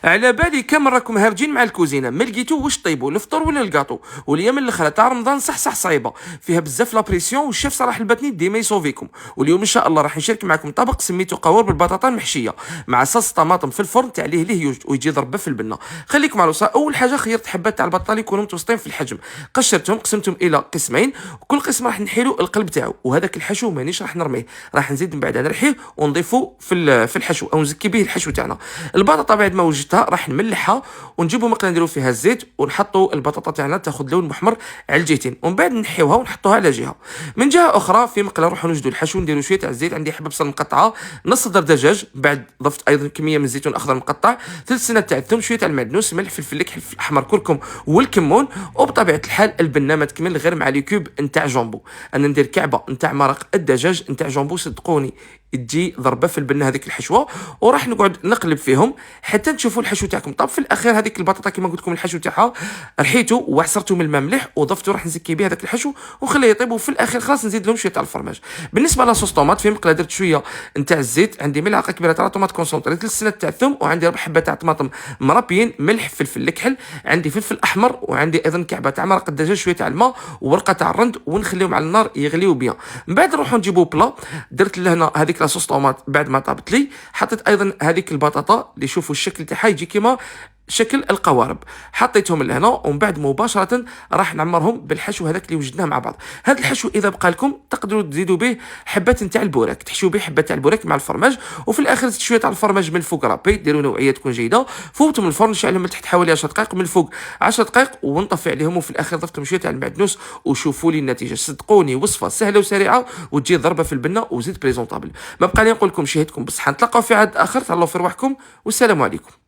على بالي كم راكم هارجين مع الكوزينه ما لقيتو واش طيبوا الفطور ولا الكاطو، والايام الاخرى تاع رمضان صح صعيبه فيها بزاف لا بريسيون، والشيف صلاح الباتني ديما يصوفيكم. واليوم ان شاء الله راح نشارك معكم طبق سميتو قوار بالبطاطا المحشيه مع صوص طماطم في الفرن تاع ليه ليه ويجي ضربه في البنه. خليكم على الوصفه. اول حاجه خيرت حبات تاع البطاطا يكونوا متوسطين في الحجم، قشرتهم قسمتهم الى قسمين، وكل قسم راح نحيلو القلب تاعو، وهذاك الحشو مانيش راح نرميه، راح نزيد من بعد نرحيه ونضيفو في الحشو او نزكي به الحشو تاعنا. البطاطا بعد ما وجدتها راح نملحها ونجيبوا مقله نديروا فيها الزيت ونحطوا البطاطا تاعنا تاخذ لون محمر على الجهتين، ومن بعد نحيوها ونحطوها على جهه. من جهه اخرى في مقله نروحوا نوجدوا الحشو نديروا شويه تاع الزيت، عندي حبه بصل مقطعه، نص صدر دجاج، بعد ضفت ايضا كميه من الزيتون اخضر مقطع، ثلث سنه تاع الثوم، شويه تاع المعدنوس، ملح، فلفل احمر، كركم والكمون، وبطبيعه الحال البنه ما تكمل غير مع لي كوب نتاع جامبو. انا ندير كعبه نتاع مرق الدجاج نتاع جامبو، صدقوني تجي ضربه في البنه هذيك الحشوه، وراح نقعد نقلب فيهم حتى تشوفوا الحشو تاعكم طاب. في الاخير هذيك البطاطا كما قلت لكم الحشو تاعها رحيته وعصرته من الماء مليح وضفته، راح نزكي به هذاك الحشو ونخليه يطيب، وفي الاخير خلاص نزيد لهم شويه تاع الفرماج. بالنسبه لاصوص طوماط في مقله درت شويه نتاع الزيت، عندي ملعقه كبيره تاع طوماط كونسونطري، ثلاث سنات تاع الثوم، وعندي ربع حبه تاع طماطم مربيين، ملح، فلفل الكحل، عندي فلفل احمر، وعندي ايضا كعبه تاع مرق الدجاج، شويه تاع الماء وورقه تاع الرند، ونخليهم على النار يغليو بيان. من بعد نروحوا نجيبوا بلا، درت لهنا هذيك لاصوص طوماط بعد ما طابت لي، حطيت ايضا هذيك البطاطا اللي شوفوا الشكل تاعها يجي كيما شكل القوارب، حطيتهم لهنا، ومن بعد مباشره راح نعمرهم بالحشو هذاك اللي وجدناه مع بعض. هذا الحشو اذا بقى لكم تقدروا تزيدوا به حبات نتاع البوراك، تحشوا به حبات تاع البوراك مع الفرماج، وفي الاخر شويه تاع الفرماج من الفوق رابي، ديروا نوعيه تكون جيده، فوتوا من الفرن شعلهم من تحت حوالي 10 دقائق، من الفوق 10 دقائق، ونطفي عليهم، وفي الاخر ضفتهم شويه تاع المعدنوس، وشوفوا لي النتيجه. صدقوني وصفه سهله وسريعه وتجي ضربه في البنه وزيد بريزونطابل. ما بقى لي نقول لكم شهيتكم بصحه، نتلاقاو في عاد اخر، تهلاو في رواحكم والسلام عليكم.